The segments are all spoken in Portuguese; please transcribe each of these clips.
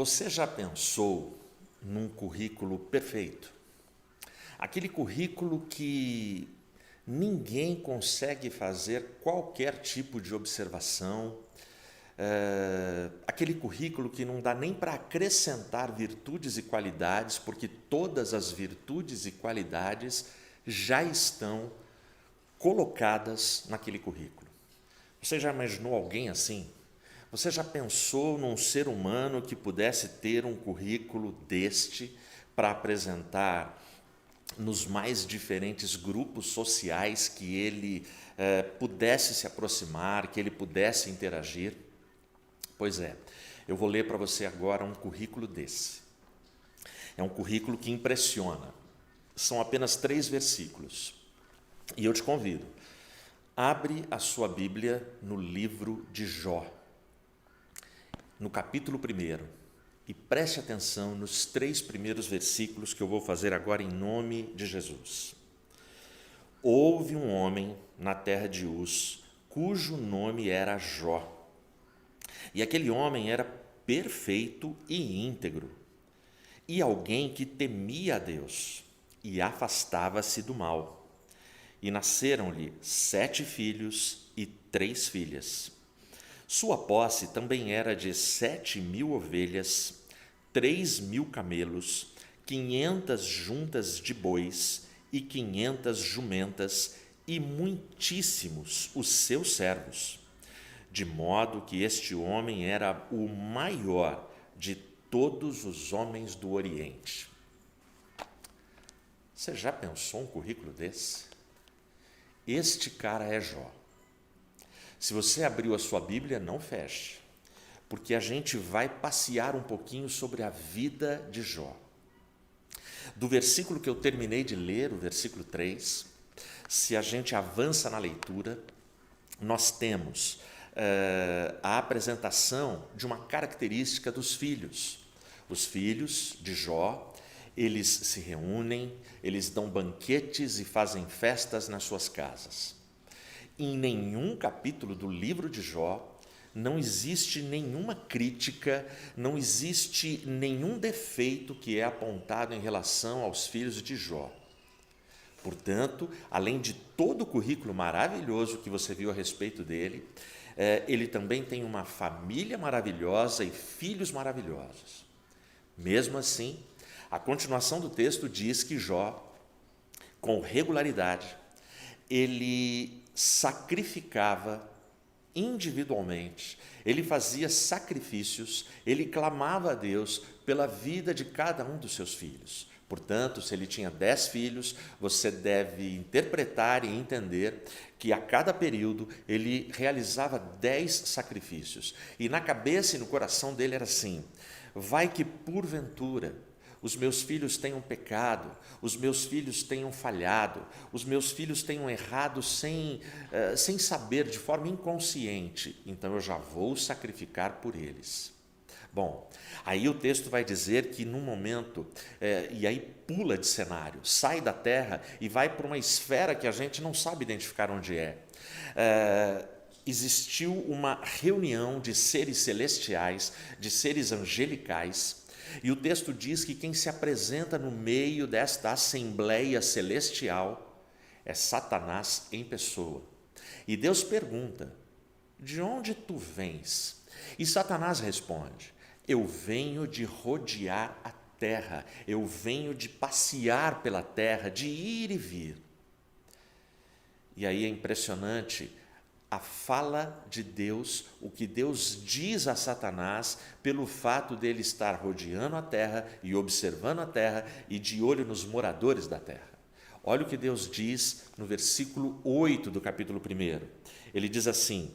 Você já pensou num currículo perfeito? Aquele currículo que ninguém consegue fazer qualquer tipo de observação, aquele currículo que não dá nem para acrescentar virtudes e qualidades, porque todas as virtudes e qualidades já estão colocadas naquele currículo. Você já imaginou alguém assim? Você já pensou num ser humano que pudesse ter um currículo deste para apresentar nos mais diferentes grupos sociais que ele pudesse se aproximar, que ele pudesse interagir? Pois é, eu vou ler para você agora um currículo desse. É um currículo que impressiona. São apenas 3 versículos. E eu te convido, abre a sua Bíblia no livro de Jó, no capítulo 1, e preste atenção nos 3 primeiros versículos que eu vou fazer agora em nome de Jesus. Houve um homem na terra de Uz, cujo nome era Jó. E aquele homem era perfeito e íntegro, e alguém que temia a Deus e afastava-se do mal. E nasceram-lhe 7 filhos e 3 filhas. Sua posse também era de 7.000 ovelhas, 3.000 camelos, 500 juntas de bois e 500 jumentas, e muitíssimos os seus servos. De modo que este homem era o maior de todos os homens do Oriente. Você já pensou um currículo desse? Este cara é Jó. Se você abriu a sua Bíblia, não feche, porque a gente vai passear um pouquinho sobre a vida de Jó. Do versículo que eu terminei de ler, o versículo 3, se a gente avança na leitura, nós temos a apresentação de uma característica dos filhos. Os filhos de Jó, eles se reúnem, eles dão banquetes e fazem festas nas suas casas. Em nenhum capítulo do livro de Jó não existe nenhuma crítica, não existe nenhum defeito que é apontado em relação aos filhos de Jó. Portanto, além de todo o currículo maravilhoso que você viu a respeito dele, ele também tem uma família maravilhosa e filhos maravilhosos. Mesmo assim, a continuação do texto diz que Jó, com regularidade, ele sacrificava individualmente, ele fazia sacrifícios, ele clamava a Deus pela vida de cada um dos seus filhos. Portanto, se ele tinha 10 filhos, você deve interpretar e entender que a cada período ele realizava 10 sacrifícios. E na cabeça e no coração dele era assim: vai que porventura os meus filhos tenham pecado, os meus filhos tenham falhado, os meus filhos tenham errado sem saber, de forma inconsciente, então eu já vou sacrificar por eles. Bom, aí o texto vai dizer que num momento, e aí pula de cenário, sai da terra e vai para uma esfera que a gente não sabe identificar onde é. Existiu uma reunião de seres celestiais, de seres angelicais, e o texto diz que quem se apresenta no meio desta assembleia celestial é Satanás em pessoa. E Deus pergunta: de onde tu vens? E Satanás responde: eu venho de rodear a terra, eu venho de passear pela terra, de ir e vir. E aí é impressionante a fala de Deus, o que Deus diz a Satanás pelo fato dele estar rodeando a terra e observando a terra e de olho nos moradores da terra. Olha o que Deus diz no versículo 8 do capítulo 1. Ele diz assim: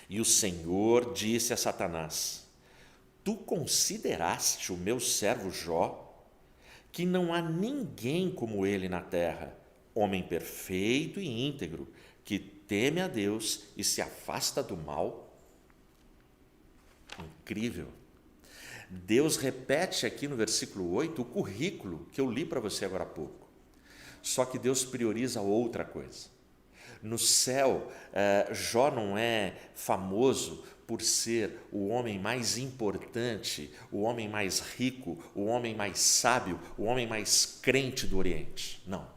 e o Senhor disse a Satanás: tu consideraste o meu servo Jó, que não há ninguém como ele na terra, homem perfeito e íntegro, que teme a Deus e se afasta do mal? Incrível. Deus repete aqui no versículo 8 o currículo que eu li para você agora há pouco. Só que Deus prioriza outra coisa. No céu, Jó não é famoso por ser o homem mais importante, o homem mais rico, o homem mais sábio, o homem mais crente do Oriente. Não.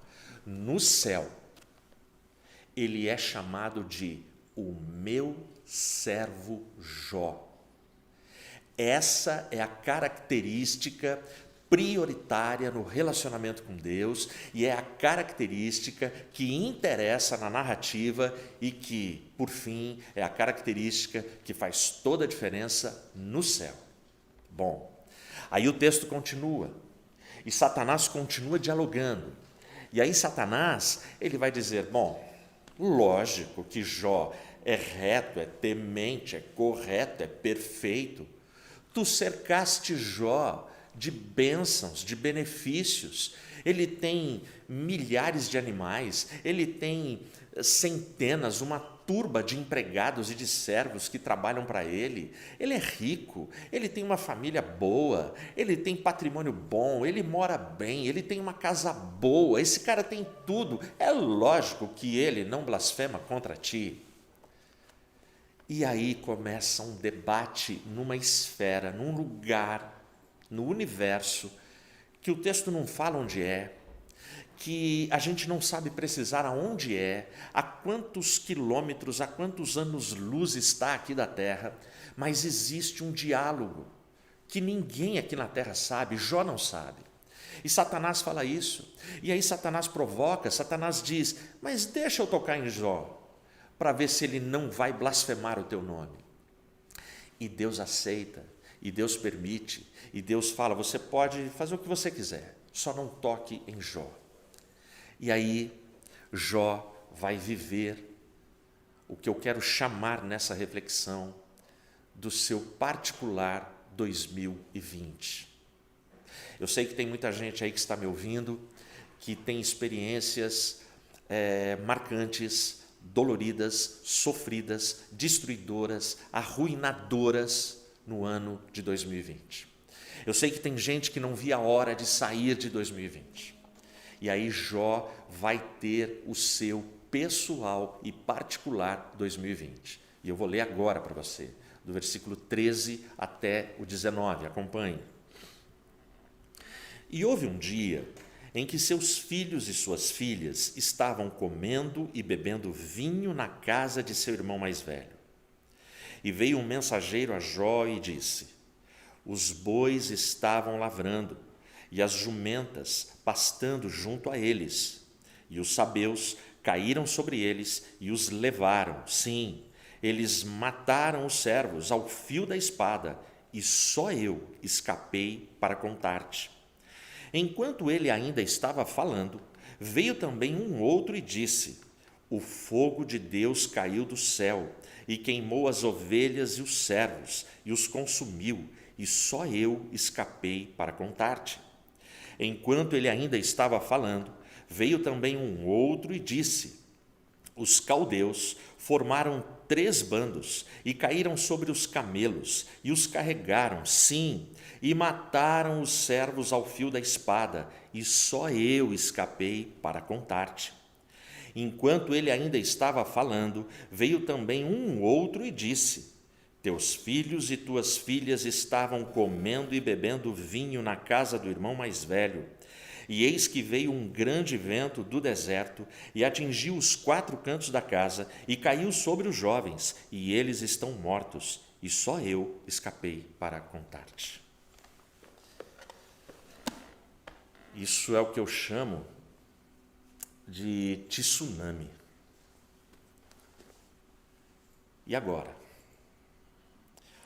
No céu, ele é chamado de o meu servo Jó. Essa é a característica prioritária no relacionamento com Deus e é a característica que interessa na narrativa e que, por fim, é a característica que faz toda a diferença no céu. Bom, aí o texto continua e Satanás continua dialogando. E aí Satanás, ele vai dizer, bom, lógico que Jó é reto, é temente, é correto, é perfeito. Tu cercaste Jó de bênçãos, de benefícios. Ele tem milhares de animais, ele tem centenas, uma turba de empregados e de servos que trabalham para ele. Ele é rico, ele tem uma família boa, ele tem patrimônio bom, ele mora bem, ele tem uma casa boa, esse cara tem tudo. É lógico que ele não blasfema contra ti. E aí começa um debate numa esfera, num lugar, no universo, que o texto não fala onde é, que a gente não sabe precisar aonde é, a quantos quilômetros, a quantos anos-luz está aqui da Terra, mas existe um diálogo que ninguém aqui na Terra sabe, Jó não sabe. E Satanás fala isso, e aí Satanás provoca, Satanás diz, mas deixa eu tocar em Jó, para ver se ele não vai blasfemar o teu nome. E Deus aceita, e Deus permite, e Deus fala, você pode fazer o que você quiser, só não toque em Jó. E aí Jó vai viver o que eu quero chamar nessa reflexão do seu particular 2020. Eu sei que tem muita gente aí que está me ouvindo, que tem experiências marcantes, doloridas, sofridas, destruidoras, arruinadoras no ano de 2020. Eu sei que tem gente que não via a hora de sair de 2020. E aí Jó vai ter o seu pessoal e particular 2020. E eu vou ler agora para você, do versículo 13 até o 19, acompanhe. E houve um dia em que seus filhos e suas filhas estavam comendo e bebendo vinho na casa de seu irmão mais velho. E veio um mensageiro a Jó e disse, os bois estavam lavrando, e as jumentas pastando junto a eles. E os sabeus caíram sobre eles e os levaram. Sim, eles mataram os servos ao fio da espada, e só eu escapei para contar-te. Enquanto ele ainda estava falando, veio também um outro e disse, o fogo de Deus caiu do céu e queimou as ovelhas e os servos e os consumiu, e só eu escapei para contar-te. Enquanto ele ainda estava falando, veio também um outro e disse, os caldeus formaram 3 bandos e caíram sobre os camelos e os carregaram, sim, e mataram os servos ao fio da espada, e só eu escapei para contar-te. Enquanto ele ainda estava falando, veio também um outro e disse, teus filhos e tuas filhas estavam comendo e bebendo vinho na casa do irmão mais velho, e eis que veio um grande vento do deserto e atingiu os 4 cantos da casa e caiu sobre os jovens, e eles estão mortos, e só eu escapei para contar-te. Isso é o que eu chamo de tsunami. E agora?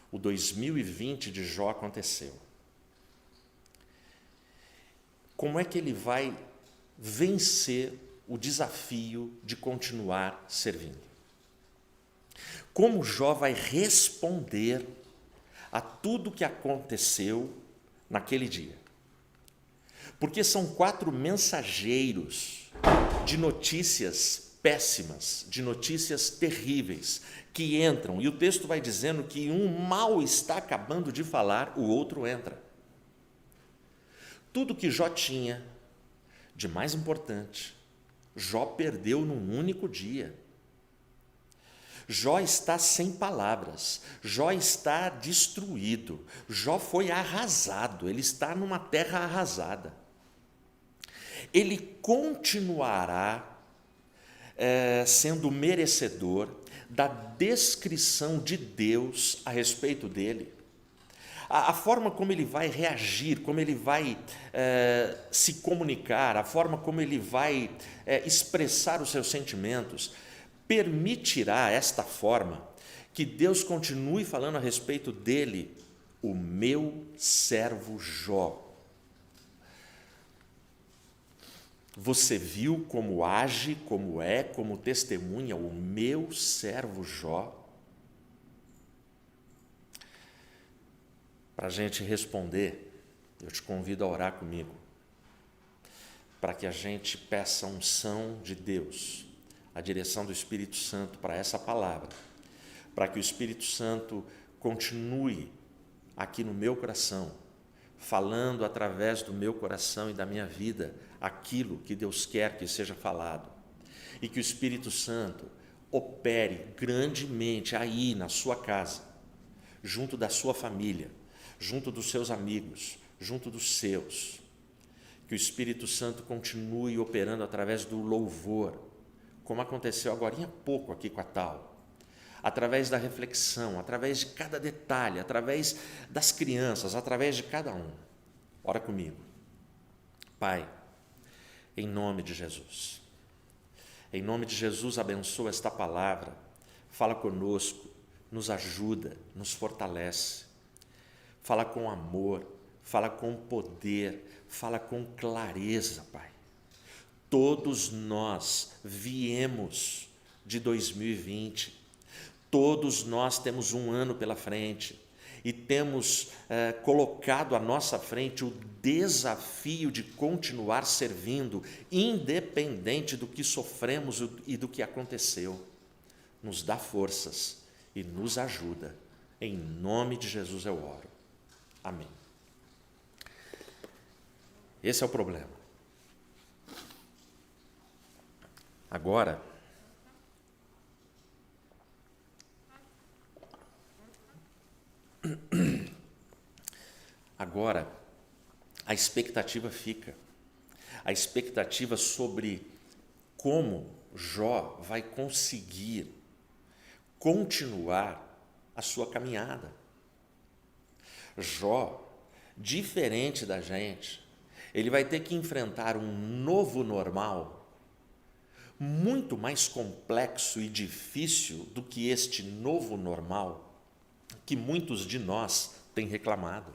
O 2020 de Jó aconteceu. Como é que ele vai vencer o desafio de continuar servindo? Como Jó vai responder a tudo que aconteceu naquele dia? Porque são 4 mensageiros de notícias péssimas, de notícias terríveis, que entram, e o texto vai dizendo que um mal está acabando de falar, o outro entra. Tudo que Jó tinha de mais importante, Jó perdeu num único dia. Jó está sem palavras, Jó está destruído, Jó foi arrasado, ele está numa terra arrasada. Ele continuará sendo merecedor da descrição de Deus a respeito dele. A forma como ele vai reagir, como ele vai se comunicar, a forma como ele vai expressar os seus sentimentos, permitirá esta forma que Deus continue falando a respeito dele, o meu servo Jó. Você viu como age, como testemunha o meu servo Jó? Para a gente responder, eu te convido a orar comigo, para que a gente peça a unção de Deus, a direção do Espírito Santo para essa palavra, para que o Espírito Santo continue aqui no meu coração, falando através do meu coração e da minha vida aquilo que Deus quer que seja falado, e que o Espírito Santo opere grandemente aí na sua casa, junto da sua família, junto dos seus amigos, junto dos seus. Que o Espírito Santo continue operando através do louvor, como aconteceu agora há pouco aqui com a Tal, através da reflexão, através de cada detalhe, através das crianças, através de cada um. Ora comigo. Pai, em nome de Jesus, abençoa esta palavra, fala conosco, nos ajuda, nos fortalece, fala com amor, fala com poder, fala com clareza, Pai. Todos nós viemos de 2020, todos nós temos um ano pela frente e temos colocado à nossa frente o desafio de continuar servindo, independente do que sofremos e do que aconteceu. Nos dá forças e nos ajuda. Em nome de Jesus eu oro. Amém. Esse é o problema. Agora, a expectativa fica. A expectativa sobre como Jó vai conseguir continuar a sua caminhada. Jó, diferente da gente, ele vai ter que enfrentar um novo normal muito mais complexo e difícil do que este novo normal que muitos de nós têm reclamado.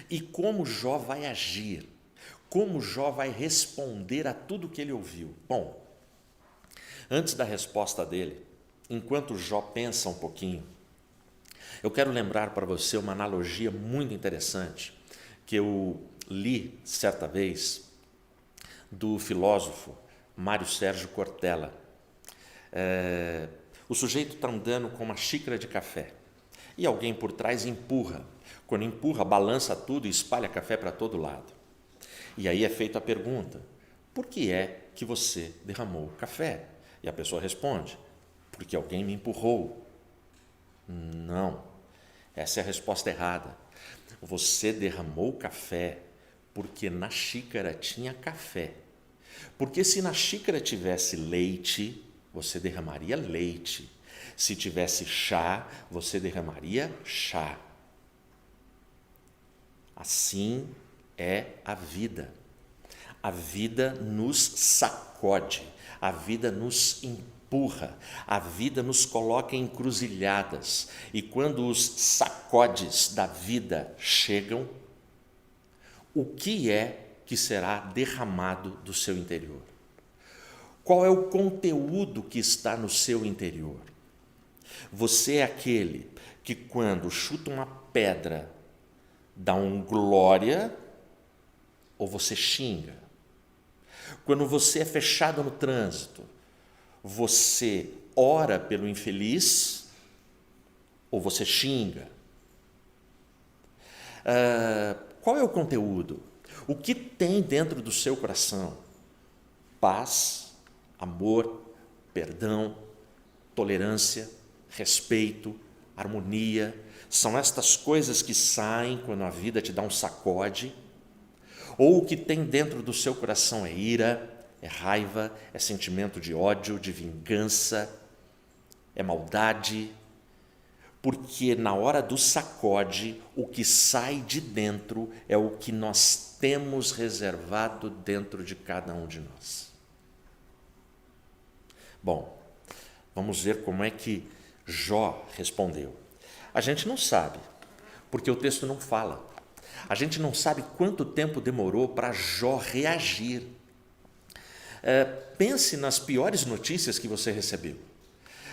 E como Jó vai agir? Como Jó vai responder a tudo que ele ouviu? Bom, antes da resposta dele, enquanto Jó pensa um pouquinho, eu quero lembrar para você uma analogia muito interessante que eu li certa vez do filósofo Mário Sérgio Cortella. O sujeito está andando com uma xícara de café e alguém por trás empurra. Quando empurra, balança tudo e espalha café para todo lado. E aí é feita a pergunta: por que é que você derramou o café? E a pessoa responde: porque alguém me empurrou. Não, essa é a resposta errada. Você derramou o café porque na xícara tinha café. Porque se na xícara tivesse leite, você derramaria leite. Se tivesse chá, você derramaria chá. Assim é a vida. A vida nos sacode, a vida nos empurra, a vida nos coloca em encruzilhadas. E quando os sacodes da vida chegam, o que é que será derramado do seu interior? Qual é o conteúdo que está no seu interior? Você é aquele que, quando chuta uma pedra, dá um glória ou você xinga? Quando você é fechado no trânsito, você ora pelo infeliz ou você xinga? Qual é o conteúdo? O que tem dentro do seu coração? Paz, amor, perdão, tolerância, respeito, harmonia. São estas coisas que saem quando a vida te dá um sacode. Ou o que tem dentro do seu coração é ira, é raiva, é sentimento de ódio, de vingança, é maldade. Porque na hora do sacode, o que sai de dentro é o que nós temos reservado dentro de cada um de nós. Bom, vamos ver como é que Jó respondeu. A gente não sabe, porque o texto não fala. A gente não sabe quanto tempo demorou para Jó reagir. Pense nas piores notícias que você recebeu.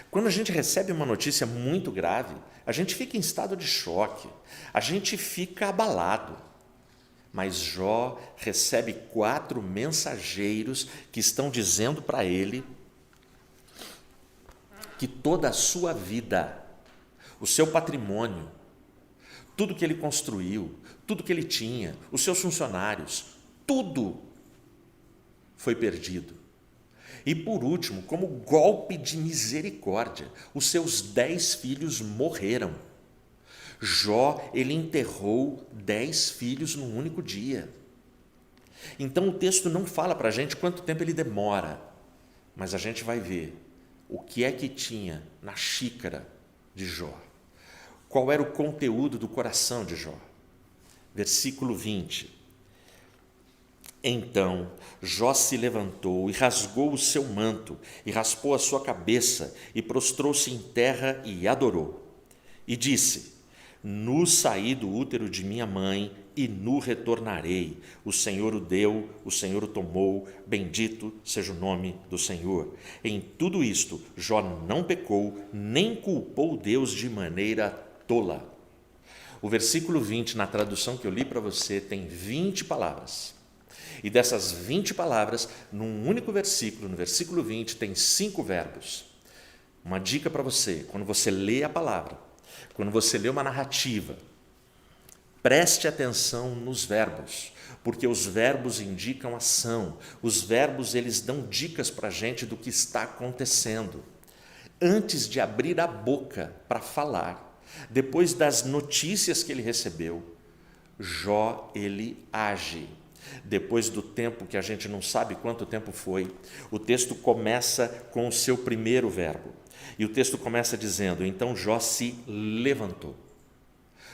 Quando a gente recebe uma notícia muito grave, a gente fica em estado de choque, a gente fica abalado. Mas Jó recebe 4 mensageiros que estão dizendo para ele que toda a sua vida, o seu patrimônio, tudo que ele construiu, tudo que ele tinha, os seus funcionários, tudo foi perdido. E por último, como golpe de misericórdia, os seus 10 filhos morreram. Jó, ele enterrou 10 filhos num único dia. Então o texto não fala para a gente quanto tempo ele demora, mas a gente vai ver o que é que tinha na xícara de Jó. Qual era o conteúdo do coração de Jó? Versículo 20. Então Jó se levantou e rasgou o seu manto, e raspou a sua cabeça, e prostrou-se em terra e adorou. E disse: Nu saí do útero de minha mãe, e nu retornarei. O Senhor o deu, o Senhor o tomou, bendito seja o nome do Senhor. Em tudo isto, Jó não pecou, nem culpou Deus de maneira tola. O versículo 20, na tradução que eu li para você, tem 20 palavras. E dessas 20 palavras, num único versículo, no versículo 20, tem 5 verbos. Uma dica para você: quando você lê a palavra, quando você lê uma narrativa, preste atenção nos verbos, porque os verbos indicam ação. Os verbos, eles dão dicas para a gente do que está acontecendo. Antes de abrir a boca para falar, depois das notícias que ele recebeu, Jó, ele age. Depois do tempo, que a gente não sabe quanto tempo foi, o texto começa com o seu primeiro verbo. E o texto começa dizendo: então Jó se levantou.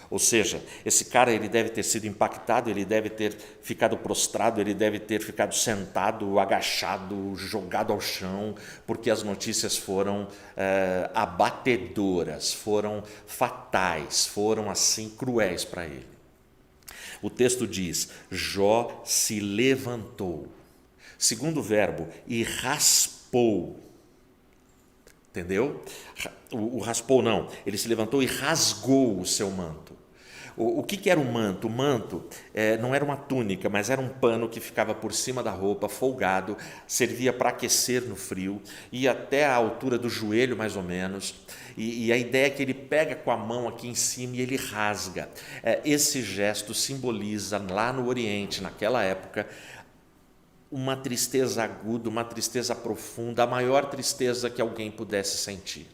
Ou seja, esse cara, ele deve ter sido impactado, ele deve ter ficado prostrado, ele deve ter ficado sentado, agachado, jogado ao chão, porque as notícias foram abatedoras, foram fatais, foram assim cruéis para ele. O texto diz: Jó se levantou. Segundo verbo, e raspou. Entendeu? O raspou não, ele se levantou e rasgou o seu manto. O que era o manto? O manto não era uma túnica, mas era um pano que ficava por cima da roupa, folgado, servia para aquecer no frio, ia até a altura do joelho mais ou menos, e a ideia é que ele pega com a mão aqui em cima e ele rasga. Esse gesto simboliza, lá no Oriente, naquela época, uma tristeza aguda, uma tristeza profunda, a maior tristeza que alguém pudesse sentir.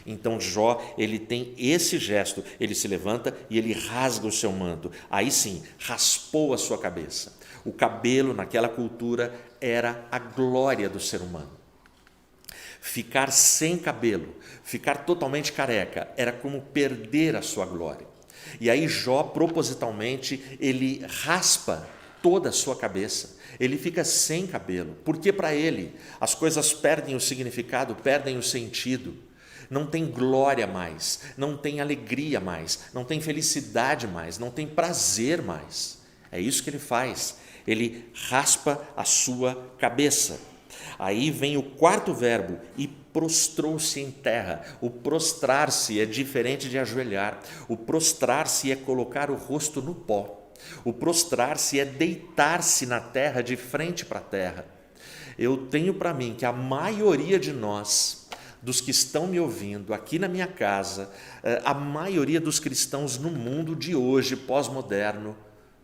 Então Jó, ele tem esse gesto, ele se levanta e ele rasga o seu manto. Aí sim, raspou a sua cabeça. O cabelo naquela cultura era a glória do ser humano. Ficar sem cabelo, ficar totalmente careca, era como perder a sua glória. E aí Jó, propositalmente, ele raspa toda a sua cabeça. Ele fica sem cabelo, porque para ele as coisas perdem o significado, perdem o sentido. Não tem glória mais, não tem alegria mais, não tem felicidade mais, não tem prazer mais. É isso que ele faz, ele raspa a sua cabeça. Aí vem o quarto verbo, e prostrou-se em terra. O prostrar-se é diferente de ajoelhar. O prostrar-se é colocar o rosto no pó. O prostrar-se é deitar-se na terra, de frente para a terra. Eu tenho para mim que a maioria de nós, dos que estão me ouvindo aqui na minha casa, a maioria dos cristãos no mundo de hoje, pós-moderno,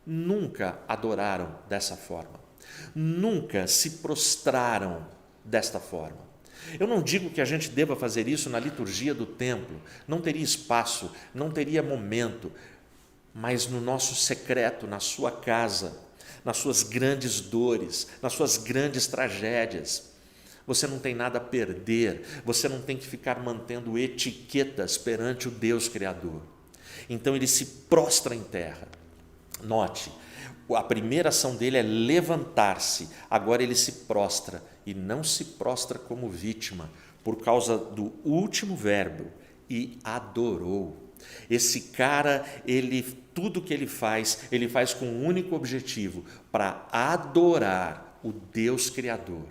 nunca adoraram dessa forma, nunca se prostraram desta forma. Eu não digo que a gente deva fazer isso na liturgia do templo, não teria espaço, não teria momento, mas no nosso secreto, na sua casa, nas suas grandes dores, nas suas grandes tragédias. Você não tem nada a perder, você não tem que ficar mantendo etiquetas perante o Deus Criador. Então ele se prostra em terra. Note, a primeira ação dele é levantar-se, agora ele se prostra, e não se prostra como vítima, por causa do último verbo, e adorou. Esse cara, tudo que ele faz com um único objetivo, para adorar o Deus Criador.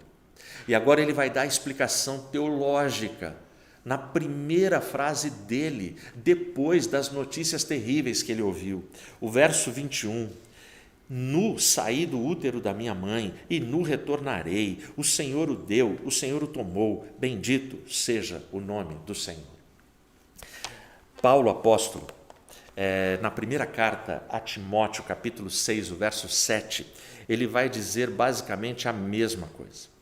E agora ele vai dar a explicação teológica, na primeira frase dele, depois das notícias terríveis que ele ouviu. O verso 21, nu saí do útero da minha mãe, e nu retornarei, o Senhor o deu, o Senhor o tomou, bendito seja o nome do Senhor. Paulo apóstolo, na primeira carta a Timóteo, capítulo 6, o verso 7, ele vai dizer basicamente a mesma coisa.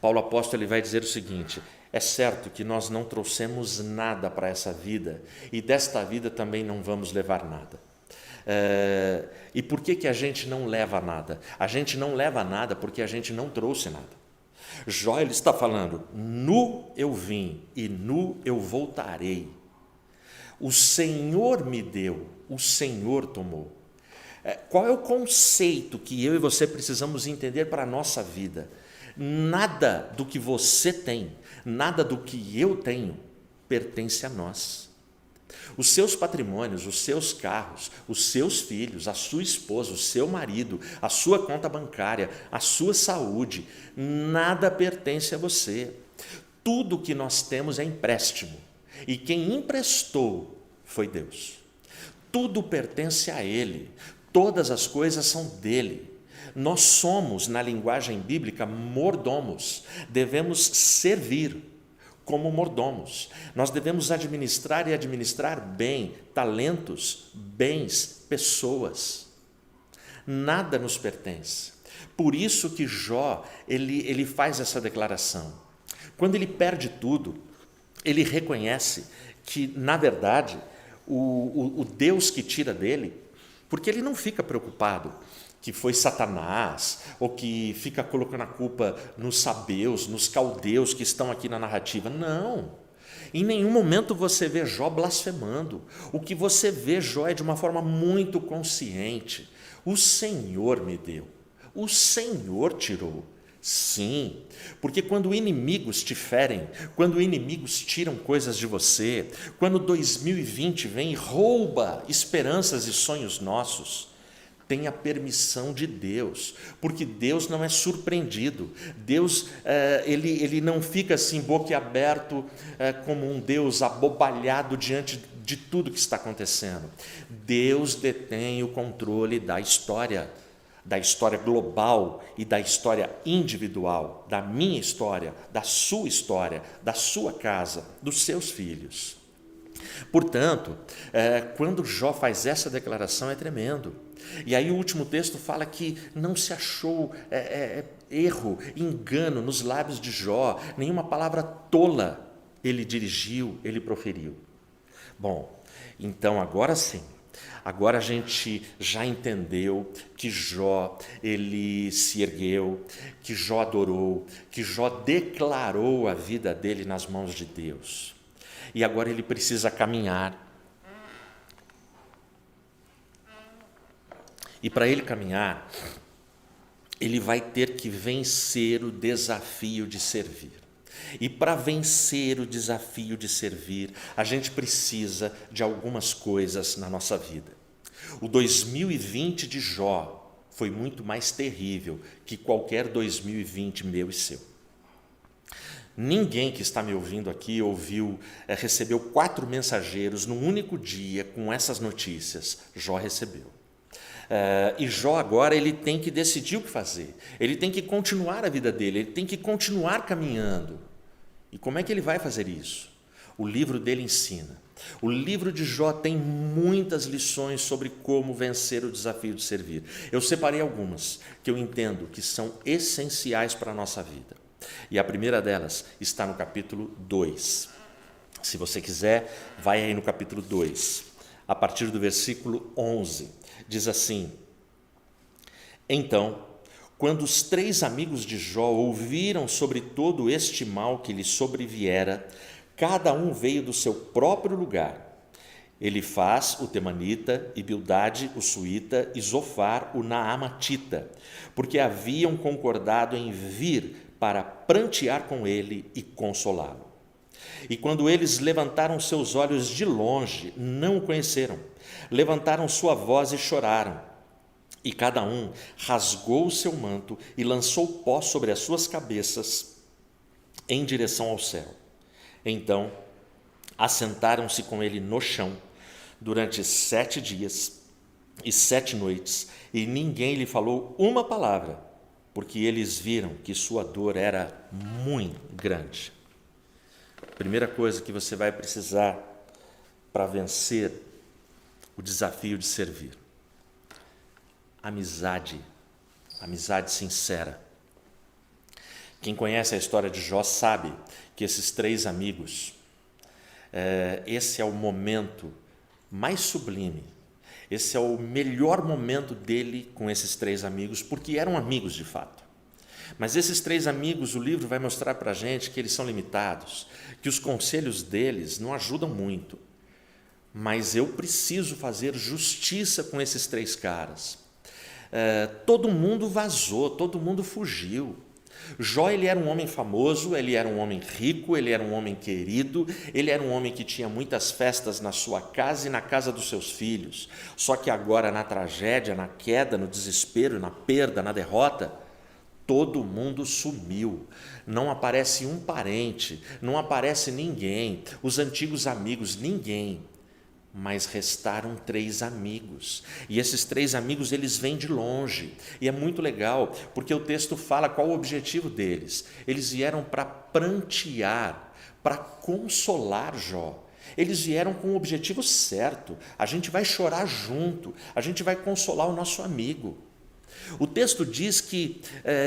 Paulo apóstolo ele vai dizer o seguinte: é certo que nós não trouxemos nada para essa vida, e desta vida também não vamos levar nada. E por que a gente não leva nada? A gente não leva nada porque a gente não trouxe nada. Jó ele está falando: nu eu vim e nu eu voltarei. O Senhor me deu, o Senhor tomou. Qual é o conceito que eu e você precisamos entender para a nossa vida? Nada do que você tem, nada do que eu tenho, pertence a nós. Os seus patrimônios, os seus carros, os seus filhos, a sua esposa, o seu marido, a sua conta bancária, a sua saúde, nada pertence a você. Tudo que nós temos é empréstimo, e quem emprestou foi Deus. Tudo pertence a Ele, todas as coisas são dele. Nós somos, na linguagem bíblica, mordomos, devemos servir como mordomos. Nós devemos administrar e administrar bem talentos, bens, pessoas. Nada nos pertence. Por isso que Jó, ele faz essa declaração. Quando ele perde tudo, ele reconhece que, na verdade, o Deus que tira dele, porque ele não fica preocupado que foi Satanás, ou que fica colocando a culpa nos sabeus, nos caldeus que estão aqui na narrativa. Não, em nenhum momento você vê Jó blasfemando. O que você vê Jó é de uma forma muito consciente. O Senhor me deu, o Senhor tirou. Sim, porque quando inimigos te ferem, quando inimigos tiram coisas de você, quando 2020 vem e rouba esperanças e sonhos nossos, tem a permissão de Deus, porque Deus não é surpreendido. Deus ele não fica assim boquiaberto como um Deus abobalhado diante de tudo que está acontecendo. Deus detém o controle da história global e da história individual, da minha história, da sua casa, dos seus filhos. Portanto, quando Jó faz essa declaração é tremendo. E aí o último texto fala que não se achou erro, engano nos lábios de Jó, nenhuma palavra tola ele dirigiu, ele proferiu. Bom, então agora sim, agora a gente já entendeu que Jó, ele se ergueu, que Jó adorou, que Jó declarou a vida dele nas mãos de Deus. E agora ele precisa caminhar. E para ele caminhar, ele vai ter que vencer o desafio de servir. E para vencer o desafio de servir, a gente precisa de algumas coisas na nossa vida. O 2020 de Jó foi muito mais terrível que qualquer 2020 meu e seu. Ninguém que está me ouvindo aqui recebeu 4 mensageiros num único dia com essas notícias. Jó recebeu. E Jó agora ele tem que decidir o que fazer. Ele tem que continuar a vida dele, ele tem que continuar caminhando. E como é que ele vai fazer isso? O livro dele ensina. O livro de Jó tem muitas lições sobre como vencer o desafio de servir. Eu separei algumas que eu entendo que são essenciais para a nossa vida. E a primeira delas está no capítulo 2. Se você quiser, vai aí no capítulo 2, a partir do versículo 11. Diz assim: Então, quando os 3 amigos de Jó ouviram sobre todo este mal que lhe sobreviera, cada um veio do seu próprio lugar. Elifaz, o temanita, e Bildade, o suíta, e Zofar, o naamatita, porque haviam concordado em vir para prantear com ele e consolá-lo. E quando eles levantaram seus olhos de longe, não o conheceram. Levantaram sua voz e choraram. E cada um rasgou o seu manto e lançou pó sobre as suas cabeças em direção ao céu. Então, assentaram-se com ele no chão durante 7 dias e 7 noites, e ninguém lhe falou uma palavra, porque eles viram que sua dor era muito grande. Primeira coisa que você vai precisar para vencer o desafio de servir: amizade sincera. Quem conhece a história de Jó sabe que esses 3 amigos, esse é o momento mais sublime, esse é o melhor momento dele com esses 3 amigos, porque eram amigos de fato. Mas esses 3 amigos, o livro vai mostrar para a gente que eles são limitados, que os conselhos deles não ajudam muito. Mas eu preciso fazer justiça com esses 3 caras. Todo mundo vazou, todo mundo fugiu. Jó, ele era um homem famoso, ele era um homem rico, ele era um homem querido, ele era um homem que tinha muitas festas na sua casa e na casa dos seus filhos. Só que agora, na tragédia, na queda, no desespero, na perda, na derrota, todo mundo sumiu. Não aparece um parente, não aparece ninguém, os antigos amigos, ninguém. Mas restaram 3 amigos, e esses 3 amigos, eles vêm de longe, e é muito legal, porque o texto fala qual o objetivo deles. Eles vieram para prantear, para consolar Jó. Eles vieram com o objetivo certo: a gente vai chorar junto, a gente vai consolar o nosso amigo. O texto diz que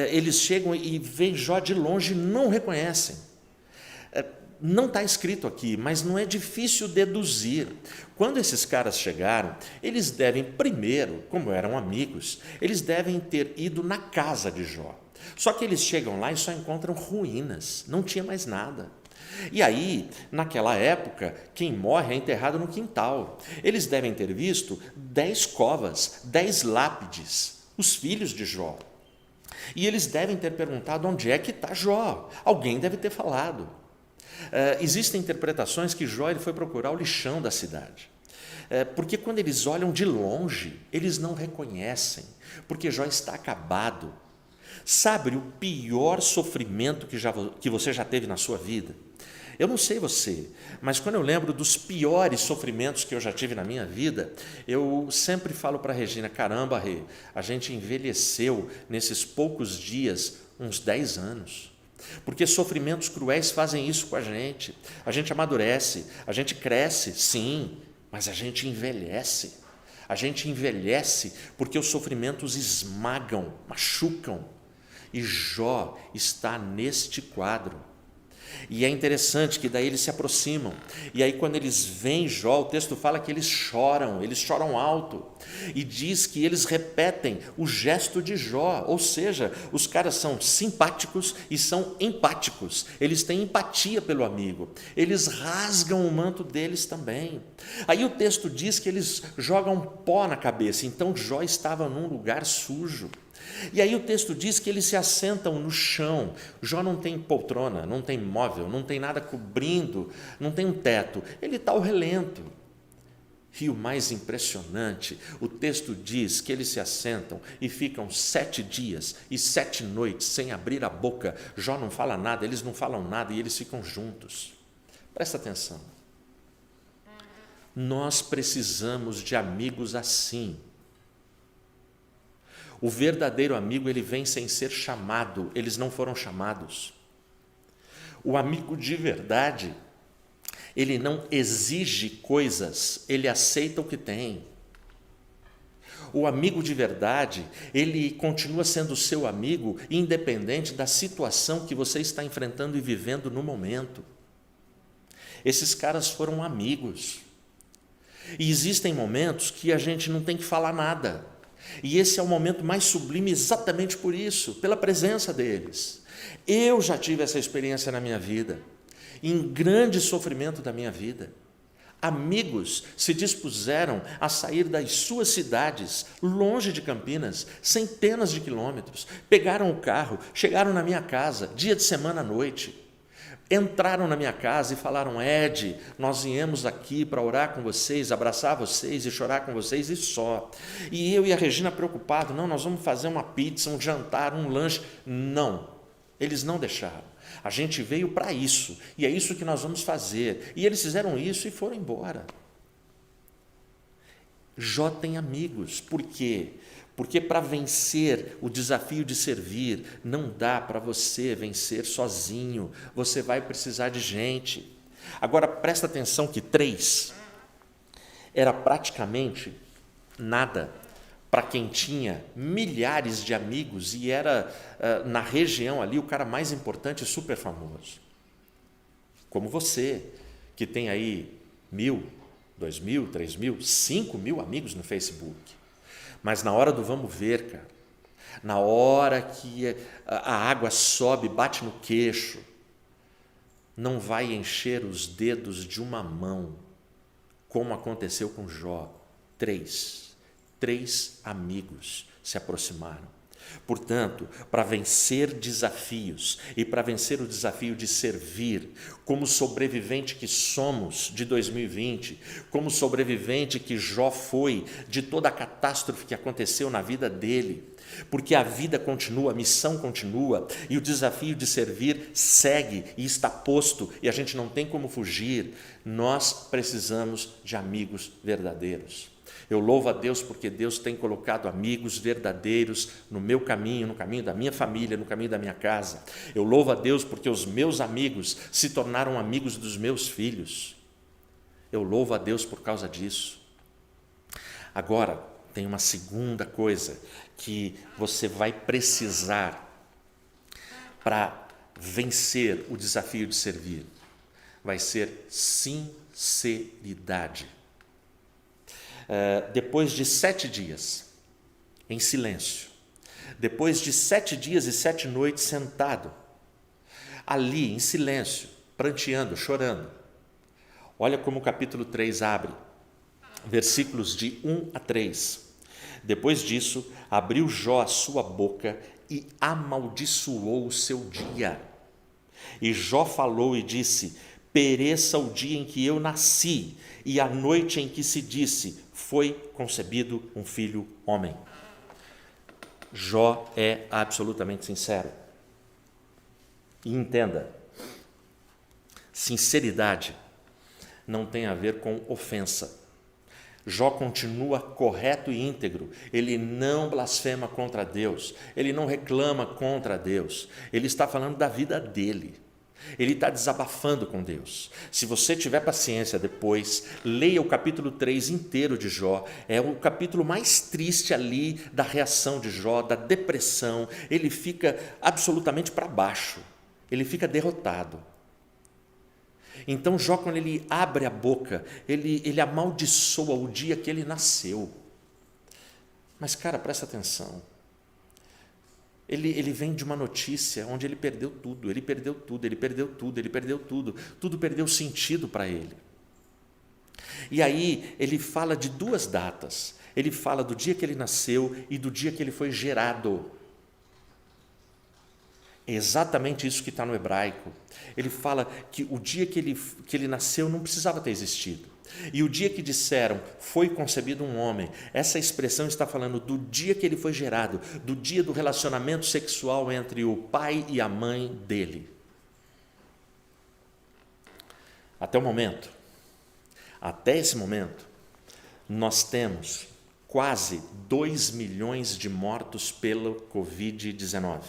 eles chegam e veem Jó de longe e não reconhecem. Não está escrito aqui, mas não é difícil deduzir. Quando esses caras chegaram, eles devem, primeiro, como eram amigos, eles devem ter ido na casa de Jó. Só que eles chegam lá e só encontram ruínas, não tinha mais nada. E aí, naquela época, quem morre é enterrado no quintal. Eles devem ter visto 10 covas, 10 lápides, os filhos de Jó. E eles devem ter perguntado: onde é que está Jó? Alguém deve ter falado. Existem interpretações que Jó ele foi procurar o lixão da cidade. Porque quando eles olham de longe, eles não reconhecem, porque Jó está acabado. Sabe o pior sofrimento que você já teve na sua vida? Eu não sei você, mas quando eu lembro dos piores sofrimentos que eu já tive na minha vida, eu sempre falo para a Regina: caramba, Rê, a gente envelheceu nesses poucos dias uns 10 anos. Porque sofrimentos cruéis fazem isso com a gente amadurece, a gente cresce, sim, mas a gente envelhece. A gente envelhece porque os sofrimentos esmagam, machucam. E Jó está neste quadro. E é interessante que daí eles se aproximam. E aí quando eles veem Jó, o texto fala que eles choram alto. E diz que eles repetem o gesto de Jó, ou seja, os caras são simpáticos e são empáticos. Eles têm empatia pelo amigo. Eles rasgam o manto deles também. Aí o texto diz que eles jogam pó na cabeça. Então Jó estava num lugar sujo. E aí o texto diz que eles se assentam no chão. Jó não tem poltrona, não tem móvel, não tem nada cobrindo, não tem um teto. Ele está ao relento. E o mais impressionante, o texto diz que eles se assentam e ficam 7 dias e 7 noites sem abrir a boca. Jó não fala nada, eles não falam nada e eles ficam juntos. Presta atenção. Nós precisamos de amigos assim. O verdadeiro amigo, ele vem sem ser chamado, eles não foram chamados. O amigo de verdade, ele não exige coisas, ele aceita o que tem. o amigo de verdade, ele continua sendo seu amigo, independente da situação que você está enfrentando e vivendo no momento. Esses caras foram amigos. E existem momentos que a gente não tem que falar nada. E esse é o momento mais sublime exatamente por isso, pela presença deles. Eu já tive essa experiência na minha vida, em grande sofrimento da minha vida. Amigos se dispuseram a sair das suas cidades, longe de Campinas, centenas de quilômetros, pegaram o carro, chegaram na minha casa, dia de semana à noite, entraram na minha casa e falaram: Ed, nós viemos aqui para orar com vocês, abraçar vocês e chorar com vocês e só. E eu e a Regina preocupados: não, nós vamos fazer uma pizza, um jantar, um lanche. Não, eles não deixaram. A gente veio para isso, e é isso que nós vamos fazer. E eles fizeram isso e foram embora. Jó tem amigos. Por quê? Porque para vencer o desafio de servir, não dá para você vencer sozinho. Você vai precisar de gente. Agora, presta atenção que 3 era praticamente nada para quem tinha milhares de amigos e era, na região ali, o cara mais importante e super famoso. Como você, que tem aí 1.000, 2.000, 3.000, 5.000 amigos no Facebook. Mas na hora do vamos ver, cara, na hora que a água sobe, bate no queixo, não vai encher os dedos de uma mão, como aconteceu com Jó. 3 amigos se aproximaram. Portanto, para vencer desafios e para vencer o desafio de servir, como sobrevivente que somos de 2020, como sobrevivente que Jó foi de toda a catástrofe que aconteceu na vida dele, porque a vida continua, a missão continua e o desafio de servir segue e está posto e a gente não tem como fugir, nós precisamos de amigos verdadeiros. Eu louvo a Deus porque Deus tem colocado amigos verdadeiros no meu caminho, no caminho da minha família, no caminho da minha casa. Eu louvo a Deus porque os meus amigos se tornaram amigos dos meus filhos. Eu louvo a Deus por causa disso. Agora, tem uma segunda coisa que você vai precisar para vencer o desafio de servir. Vai ser sinceridade. Depois de 7 dias em silêncio, depois de 7 dias e 7 noites sentado, ali em silêncio, pranteando, chorando, olha como o capítulo 3 abre, versículos de 1 a 3. Depois disso, abriu Jó a sua boca e amaldiçoou o seu dia. E Jó falou e disse: pereça o dia em que eu nasci e a noite em que se disse: foi concebido um filho homem. Jó é absolutamente sincero. E entenda, sinceridade não tem a ver com ofensa. Jó continua correto e íntegro, ele não blasfema contra Deus, ele não reclama contra Deus, ele está falando da vida dele. Ele está desabafando com Deus. Se você tiver paciência depois, leia o capítulo 3 inteiro de Jó. É o capítulo mais triste ali da reação de Jó, da depressão. Ele fica absolutamente para baixo. Ele fica derrotado. Então Jó, quando ele abre a boca, ele amaldiçoa o dia que ele nasceu. Mas, cara, presta atenção. Ele vem de uma notícia onde ele perdeu tudo, tudo perdeu sentido para ele. E aí ele fala de 2 datas, ele fala do dia que ele nasceu e do dia que ele foi gerado. É exatamente isso que está no hebraico. Ele fala que o dia que ele nasceu não precisava ter existido. E o dia que disseram, foi concebido um homem, essa expressão está falando do dia que ele foi gerado, do dia do relacionamento sexual entre o pai e a mãe dele. Até esse momento, nós temos quase 2 milhões de mortos pelo Covid-19.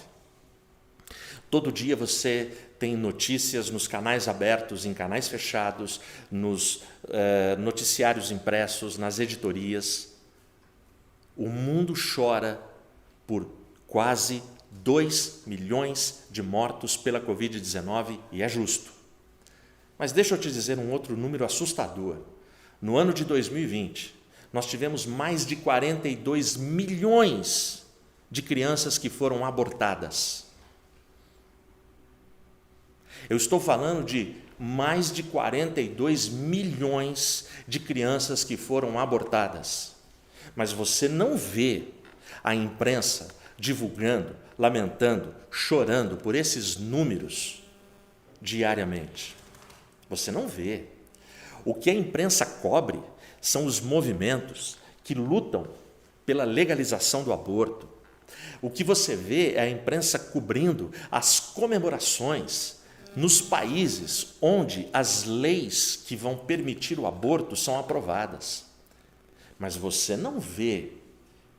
Todo dia você tem notícias nos canais abertos, em canais fechados, nos noticiários impressos, nas editorias. O mundo chora por quase 2 milhões de mortos pela Covid-19 e é justo. Mas deixa eu te dizer um outro número assustador. No ano de 2020, nós tivemos mais de 42 milhões de crianças que foram abortadas. Eu estou falando de mais de 42 milhões de crianças que foram abortadas. Mas você não vê a imprensa divulgando, lamentando, chorando por esses números diariamente. Você não vê. O que a imprensa cobre são os movimentos que lutam pela legalização do aborto. O que você vê é a imprensa cobrindo as comemorações nos países onde as leis que vão permitir o aborto são aprovadas. Mas você não vê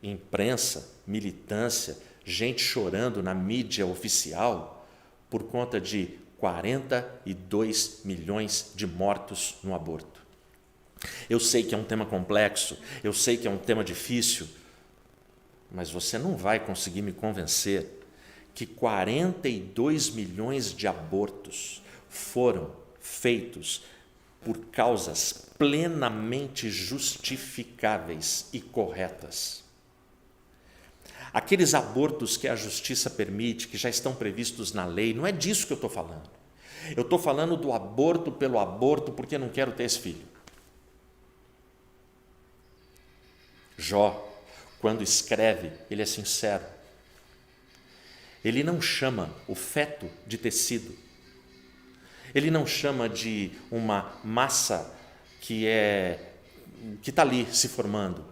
imprensa, militância, gente chorando na mídia oficial por conta de 42 milhões de mortos no aborto. Eu sei que é um tema complexo, eu sei que é um tema difícil, mas você não vai conseguir me convencer que 42 milhões de abortos foram feitos por causas plenamente justificáveis e corretas. Aqueles abortos que a justiça permite, que já estão previstos na lei, não é disso que eu estou falando. Eu estou falando do aborto pelo aborto porque não quero ter esse filho. Jó, quando escreve, ele é sincero. Ele não chama o feto de tecido. Ele não chama de uma massa que está ali se formando.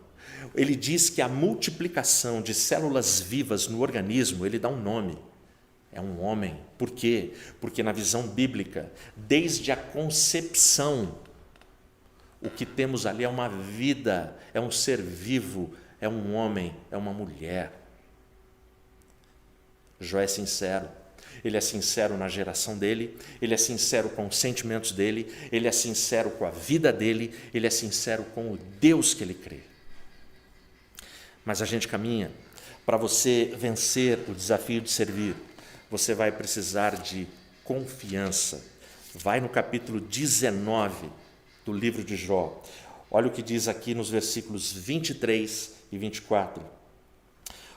Ele diz que a multiplicação de células vivas no organismo, ele dá um nome. É um homem. Por quê? Porque na visão bíblica, desde a concepção, o que temos ali é uma vida, é um ser vivo, é um homem, é uma mulher. Jó é sincero. Ele é sincero na geração dele, ele é sincero com os sentimentos dele, ele é sincero com a vida dele, ele é sincero com o Deus que ele crê. Mas a gente caminha. Para você vencer o desafio de servir, você vai precisar de confiança. Vai no capítulo 19 do livro de Jó. Olha o que diz aqui nos versículos 23 e 24.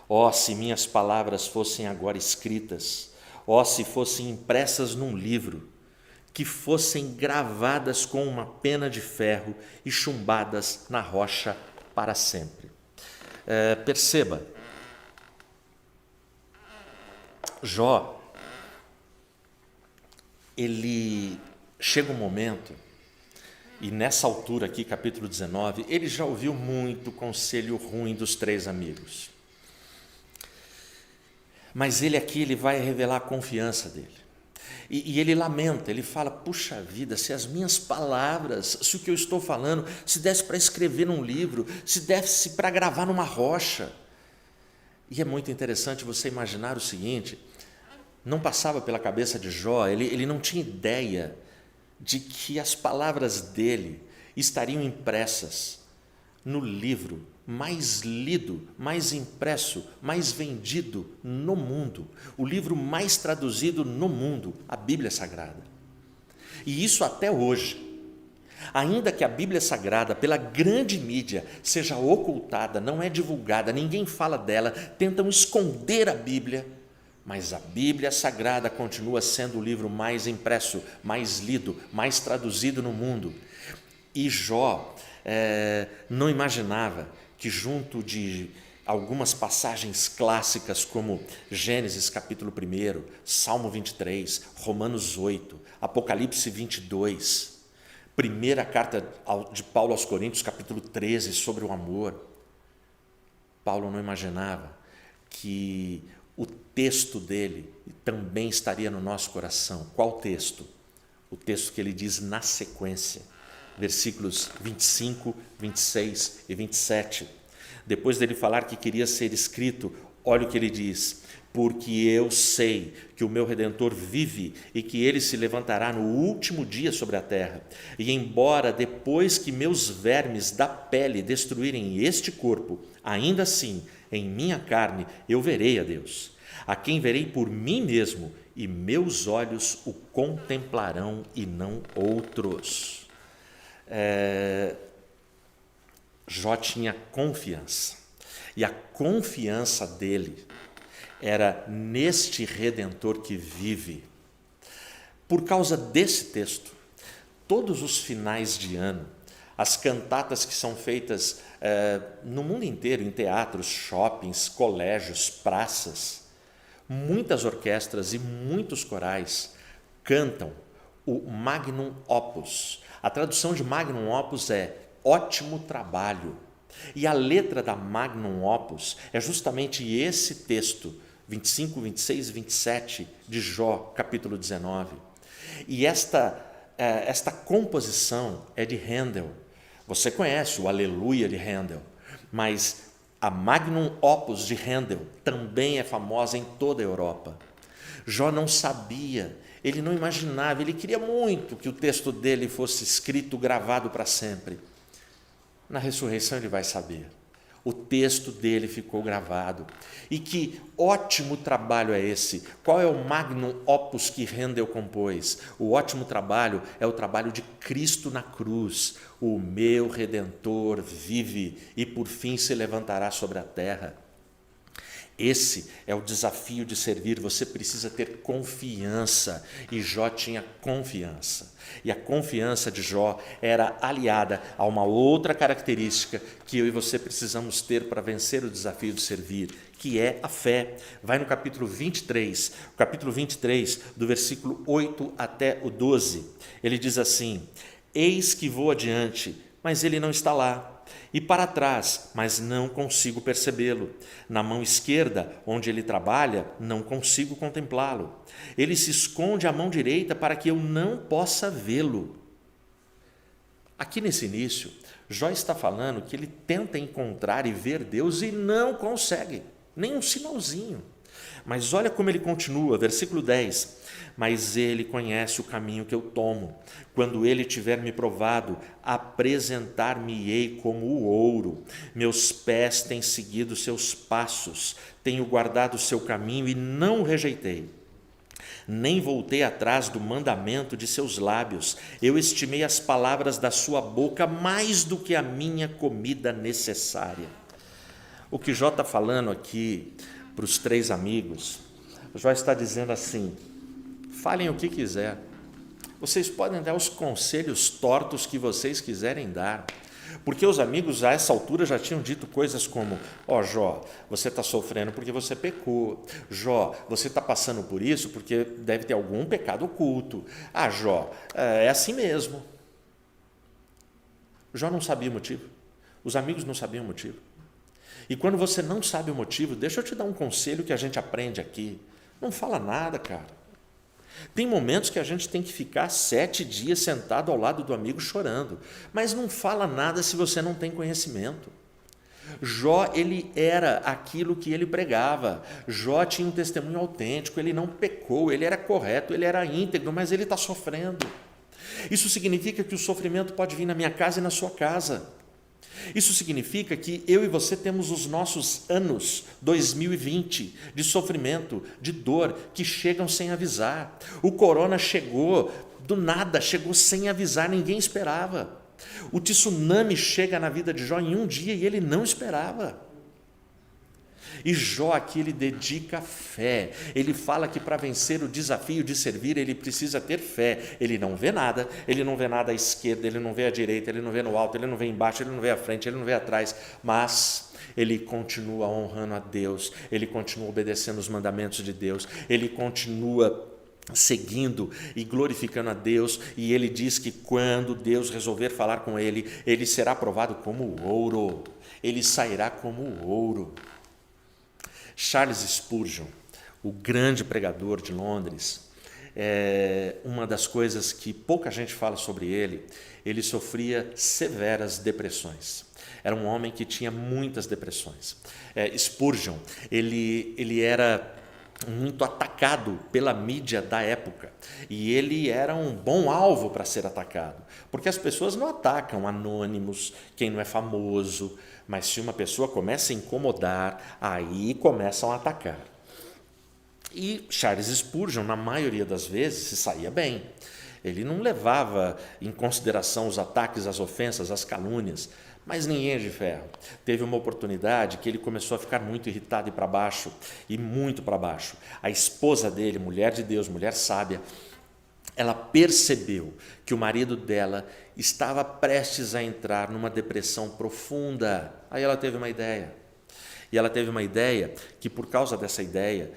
Ó, se minhas palavras fossem agora escritas, ó, se fossem impressas num livro, que fossem gravadas com uma pena de ferro e chumbadas na rocha para sempre. Perceba, Jó, ele chega um momento, e nessa altura aqui, capítulo 19, ele já ouviu muito conselho ruim dos 3 amigos. Mas ele vai revelar a confiança dele. E ele lamenta, ele fala, puxa vida, se as minhas palavras, se o que eu estou falando, se desse para escrever num livro, se desse para gravar numa rocha. E é muito interessante você imaginar o seguinte, não passava pela cabeça de Jó, ele não tinha ideia de que as palavras dele estariam impressas no livro mais lido, mais impresso, mais vendido no mundo, o livro mais traduzido no mundo, a Bíblia Sagrada. E isso até hoje. Ainda que a Bíblia Sagrada, pela grande mídia, seja ocultada, não é divulgada, ninguém fala dela, tentam esconder a Bíblia, mas a Bíblia Sagrada continua sendo o livro mais impresso, mais lido, mais traduzido no mundo. E Jó não imaginava que junto de algumas passagens clássicas como Gênesis capítulo 1, Salmo 23, Romanos 8, Apocalipse 22, primeira carta de Paulo aos Coríntios capítulo 13 sobre o amor, Paulo não imaginava que o texto dele também estaria no nosso coração. Qual texto? O texto que ele diz na sequência, versículos 25, 26 e 27. Depois dele falar que queria ser escrito Olha o que ele diz: porque eu sei que o meu Redentor vive e que ele se levantará no último dia sobre a terra. E embora depois que meus vermes da pele destruírem este corpo, ainda assim, em minha carne, eu verei a Deus, a quem verei por mim mesmo, e meus olhos o contemplarão e não outros. Jó tinha confiança, e a confiança dele era neste Redentor que vive. Por causa desse texto, todos os finais de ano, as cantatas que são feitas no mundo inteiro, em teatros, shoppings, colégios, praças, muitas orquestras e muitos corais cantam o Magnum Opus. A tradução de Magnum Opus é ótimo trabalho. E a letra da Magnum Opus é justamente esse texto, 25, 26 e 27 de Jó, capítulo 19. E esta composição é de Handel. Você conhece o Aleluia de Handel, mas a Magnum Opus de Handel também é famosa em toda a Europa. Jó não sabia, ele não imaginava, ele queria muito que o texto dele fosse escrito, gravado para sempre. Na ressurreição ele vai saber. O texto dele ficou gravado. E que ótimo trabalho é esse? Qual é o Magnum Opus que Handel compôs? O ótimo trabalho é o trabalho de Cristo na cruz. O meu Redentor vive e por fim se levantará sobre a terra. Esse é o desafio de servir. Você precisa ter confiança, e Jó tinha confiança. E a confiança de Jó era aliada a uma outra característica que eu e você precisamos ter para vencer o desafio de servir, que é a fé. Vai no capítulo 23, do versículo 8 até o 12. Ele diz assim: eis que vou adiante, mas ele não está lá. E para trás, mas não consigo percebê-lo. Na mão esquerda, onde ele trabalha, não consigo contemplá-lo. Ele se esconde à mão direita para que eu não possa vê-lo. Aqui nesse início, Jó está falando que ele tenta encontrar e ver Deus e não consegue, nem um sinalzinho. Mas olha como ele continua, versículo 10. Mas ele conhece o caminho que eu tomo. Quando ele tiver me provado, apresentar-me-ei como o ouro. Meus pés têm seguido seus passos. Tenho guardado o seu caminho e não o rejeitei. Nem voltei atrás do mandamento de seus lábios. Eu estimei as palavras da sua boca mais do que a minha comida necessária. O que Jó está falando aqui para os três amigos, Jó está dizendo assim: falem o que quiser, vocês podem dar os conselhos tortos que vocês quiserem dar, porque os amigos a essa altura já tinham dito coisas como: ó Jó, você está sofrendo porque você pecou. Jó, você está passando por isso porque deve ter algum pecado oculto. Ah, Jó, é assim mesmo. Jó não sabia o motivo, os amigos não sabiam o motivo. E quando você não sabe o motivo, deixa eu te dar um conselho que a gente aprende aqui: não fala nada, cara. Tem momentos que a gente tem que ficar 7 dias sentado ao lado do amigo chorando, mas não fala nada se você não tem conhecimento. Jó, ele era aquilo que ele pregava. Jó tinha um testemunho autêntico, ele não pecou, ele era correto, ele era íntegro, mas ele está sofrendo. Isso significa que o sofrimento pode vir na minha casa e na sua casa. Isso significa que eu e você temos os nossos anos 2020 de sofrimento, de dor, que chegam sem avisar. O corona chegou do nada, chegou sem avisar, ninguém esperava. O tsunami chega na vida de Jó em um dia e ele não esperava. E Jó aqui ele dedica fé. Ele fala que para vencer o desafio de servir, ele precisa ter fé. Ele não vê nada à esquerda, ele não vê à direita, ele não vê no alto, ele não vê embaixo, ele não vê à frente, ele não vê atrás, mas ele continua honrando a Deus, ele continua obedecendo os mandamentos de Deus, ele continua seguindo e glorificando a Deus, e ele diz que quando Deus resolver falar com ele, ele será provado como ouro, ele sairá como ouro. Charles Spurgeon, o grande pregador de Londres, uma das coisas que pouca gente fala sobre ele sofria severas depressões. Era um homem que tinha muitas depressões. Spurgeon, ele era muito atacado pela mídia da época, e ele era um bom alvo para ser atacado, porque as pessoas não atacam anônimos, quem não é famoso, mas se uma pessoa começa a incomodar, aí começam a atacar. E Charles Spurgeon, na maioria das vezes, se saía bem. Ele não levava em consideração os ataques, as ofensas, as calúnias, mas ninguém é de ferro. Teve uma oportunidade que ele começou a ficar muito irritado e para baixo, e muito para baixo. A esposa dele, mulher de Deus, mulher sábia, ela percebeu que o marido dela estava prestes a entrar numa depressão profunda. Aí ela teve uma ideia. E ela teve uma ideia que, por causa dessa ideia,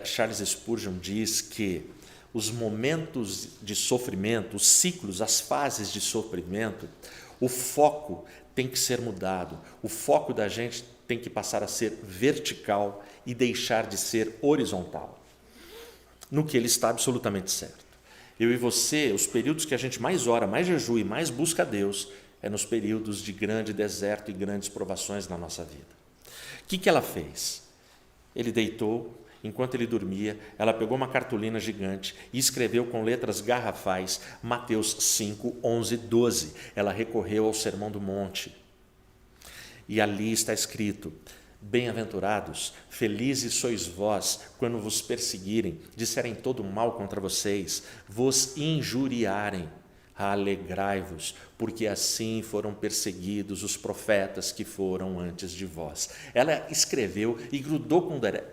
Charles Spurgeon diz que os momentos de sofrimento, os ciclos, as fases de sofrimento, o foco tem que ser mudado. O foco da gente tem que passar a ser vertical e deixar de ser horizontal. No que ele está absolutamente certo. Eu e você, os períodos que a gente mais ora, mais jejua e mais busca a Deus, é nos períodos de grande deserto e grandes provações na nossa vida. O que ela fez? Ele deitou, enquanto ele dormia, ela pegou uma cartolina gigante e escreveu com letras garrafais Mateus 5, 11, 12. Ela recorreu ao Sermão do Monte. E ali está escrito: bem-aventurados, felizes sois vós, quando vos perseguirem, disserem todo mal contra vocês, vos injuriarem. Alegrai-vos, porque assim foram perseguidos os profetas que foram antes de vós. Ela escreveu e grudou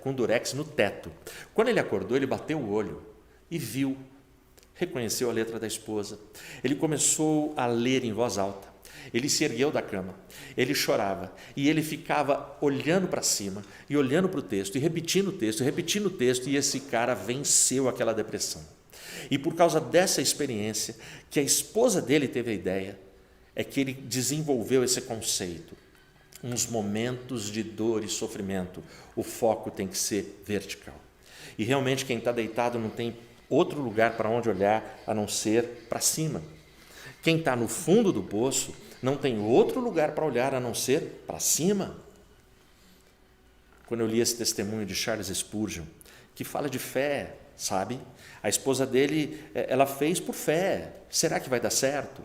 com durex no teto. Quando ele acordou, ele bateu o olho e viu, reconheceu a letra da esposa. Ele começou a ler em voz alta. Ele se ergueu da cama, ele chorava e ele ficava olhando para cima e olhando para o texto e repetindo o texto, e esse cara venceu aquela depressão. E por causa dessa experiência, que a esposa dele teve a ideia, é que ele desenvolveu esse conceito. Uns momentos de dor e sofrimento, o foco tem que ser vertical. E realmente quem está deitado não tem outro lugar para onde olhar a não ser para cima. Quem está no fundo do poço não tem outro lugar para olhar a não ser para cima. Quando eu li esse testemunho de Charles Spurgeon, que fala de fé, sabe? A esposa dele, ela fez por fé. Será que vai dar certo?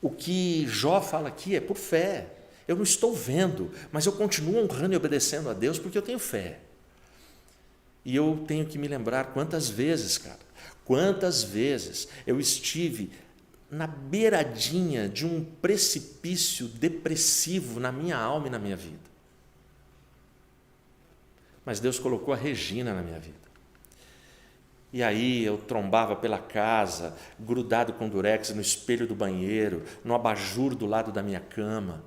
O que Jó fala aqui é por fé. Eu não estou vendo, mas eu continuo honrando e obedecendo a Deus porque eu tenho fé. E eu tenho que me lembrar quantas vezes eu estive na beiradinha de um precipício depressivo na minha alma e na minha vida. Mas Deus colocou a Regina na minha vida. E aí eu trombava pela casa, grudado com durex no espelho do banheiro, no abajur do lado da minha cama,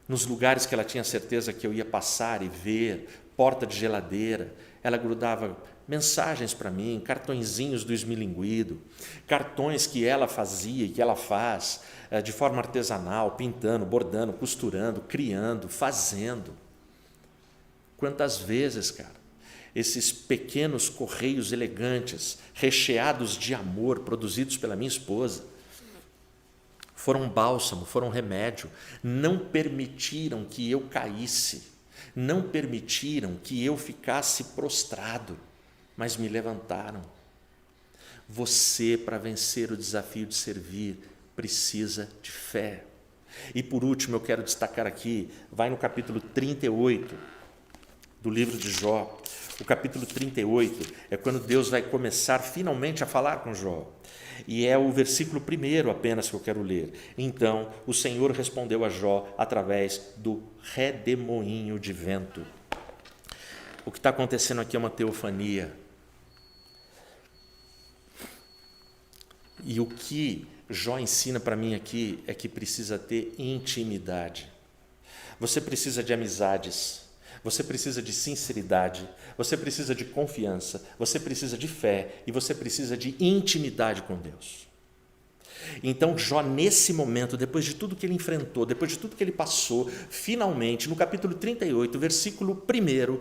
nos lugares que ela tinha certeza que eu ia passar e ver, porta de geladeira. Ela grudava mensagens para mim, cartõezinhos do esmilinguido, cartões que ela fazia e que ela faz de forma artesanal, pintando, bordando, costurando, criando, fazendo. Quantas vezes, cara, esses pequenos correios elegantes, recheados de amor, produzidos pela minha esposa, foram bálsamo, foram remédio, não permitiram que eu caísse, não permitiram que eu ficasse prostrado, mas me levantaram. Você, para vencer o desafio de servir, precisa de fé. E por último, eu quero destacar aqui, vai no capítulo 38 do livro de Jó. O capítulo 38 é quando Deus vai começar finalmente a falar com Jó. E é o versículo 1 apenas que eu quero ler. Então, o Senhor respondeu a Jó através do redemoinho de vento. O que está acontecendo aqui é uma teofania. E o que Jó ensina para mim aqui é que precisa ter intimidade. Você precisa de amizades, você precisa de sinceridade, você precisa de confiança, você precisa de fé e você precisa de intimidade com Deus. Então Jó, nesse momento, depois de tudo que ele enfrentou, depois de tudo que ele passou, finalmente, no capítulo 38, versículo 1,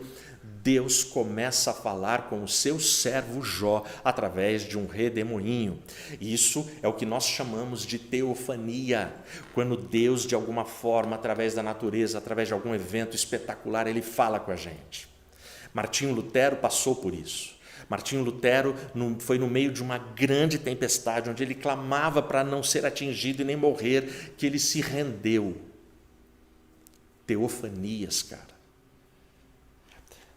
Deus começa a falar com o seu servo Jó através de um redemoinho. Isso é o que nós chamamos de teofania, quando Deus, de alguma forma, através da natureza, através de algum evento espetacular, ele fala com a gente. Martinho Lutero passou por isso. Martinho Lutero foi no meio de uma grande tempestade, onde ele clamava para não ser atingido e nem morrer, que ele se rendeu. Teofanias, cara.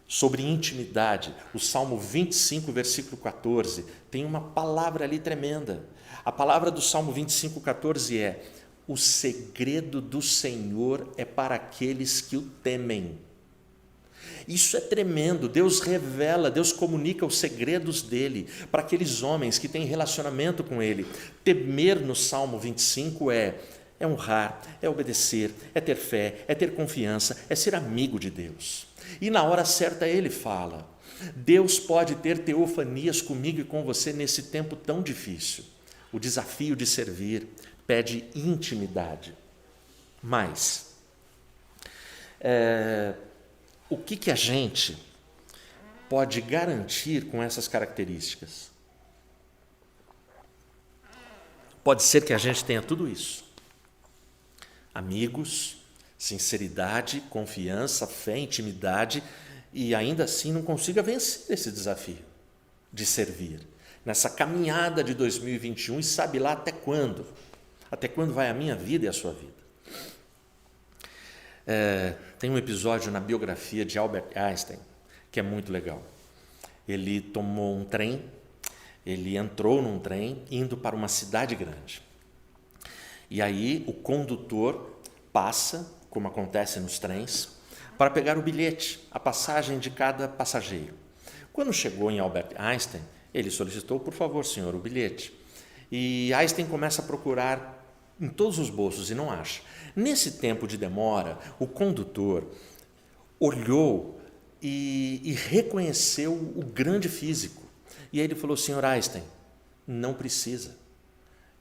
Sobre intimidade, o Salmo 25, versículo 14, tem uma palavra ali tremenda. A palavra do Salmo 25, 14 é: o segredo do Senhor é para aqueles que o temem. Isso é tremendo. Deus revela, Deus comunica os segredos dele para aqueles homens que têm relacionamento com ele. Temer no Salmo 25 é honrar, é obedecer, é ter fé, é ter confiança, é ser amigo de Deus. E na hora certa ele fala. Deus pode ter teofanias comigo e com você nesse tempo tão difícil. O desafio de servir pede intimidade. Mas, o que a gente pode garantir com essas características? Pode ser que a gente tenha tudo isso. Amigos, sinceridade, confiança, fé, intimidade, e ainda assim não consiga vencer esse desafio de servir. Nessa caminhada de 2021, e sabe lá até quando? Até quando vai a minha vida e a sua vida? Tem um episódio na biografia de Albert Einstein que é muito legal. Ele tomou um trem, ele entrou num trem indo para uma cidade grande. E aí o condutor passa, como acontece nos trens, para pegar o bilhete, a passagem de cada passageiro. Quando chegou em Albert Einstein, ele solicitou: por favor, senhor, o bilhete. E Einstein começa a procurar em todos os bolsos e não acha. Nesse tempo de demora, o condutor olhou e reconheceu o grande físico. E aí ele falou: senhor Einstein, não precisa.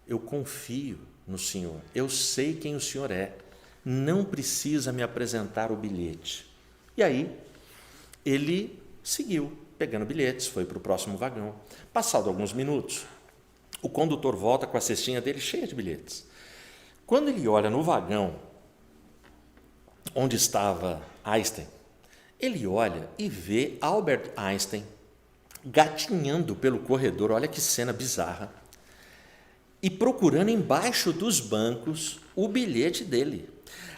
Eu confio no senhor. Eu sei quem o senhor é. Não precisa me apresentar o bilhete. E aí ele seguiu pegando bilhetes, foi para o próximo vagão. Passado alguns minutos, o condutor volta com a cestinha dele cheia de bilhetes. Quando ele olha no vagão onde estava Einstein, ele olha e vê Albert Einstein gatinhando pelo corredor, olha que cena bizarra, e procurando embaixo dos bancos o bilhete dele.